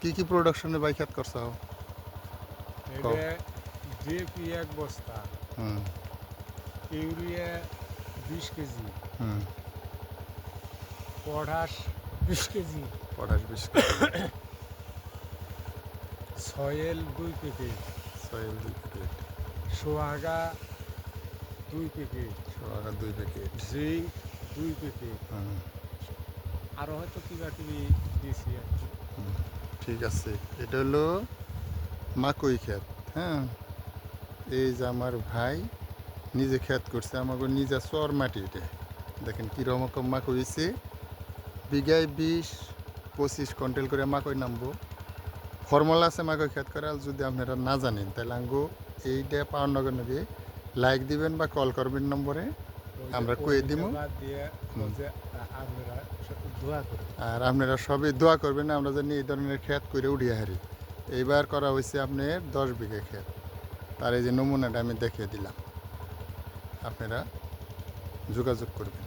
কি কি প্রোডাকশনে বাই খেত করছ? এটা ডিএপি 1 বস্তা, হুম ইউরিয়া 20 কেজি, হুম potash 20 KG, potash 20 KG, soil 2 packet, soil 2 packet, সোহাগা 2 প্যাকেট, সোয়াগা 2 প্যাকেট। জিঙ্ক 2 প্যাকেট, হুম আরও হয়তো কিবা দিয়েছি আর কি। হুম, ঠিক আছে। এটা হলো মাকই ক্ষেত। হ্যাঁ, এই যে আমার ভাই নিজে ক্ষেত করছে, আমাকে নিজে চর মাটি। এটা দেখেন কীরকম মাকই হয়েছে। বিঘায় 20-25 কুইন্টাল করে মাকই নামবো। ফর্মুলা আছে মাকই ক্ষেত করার, যদি আপনারা না জানেন তাহলে আঙ্গু এইটা পাওয়ার নগে নগে লাইক দিবেন বা কল করবেন নম্বরে, আমরা কয়ে দিব। বাদ দিয়ে যে আপনারা দোয়া করুন। আর আপনারা সবই দোয়া করবেন আমরা জানি এই ধরনের ক্ষেত করে উঠিয়ে হারি। এইবার করা হয়েছে আপনার 10 বিঘা ক্ষেত। তার এই যে নমুনাটা আমি দেখিয়ে দিলাম, আপনারা যোগাযোগ করবেন।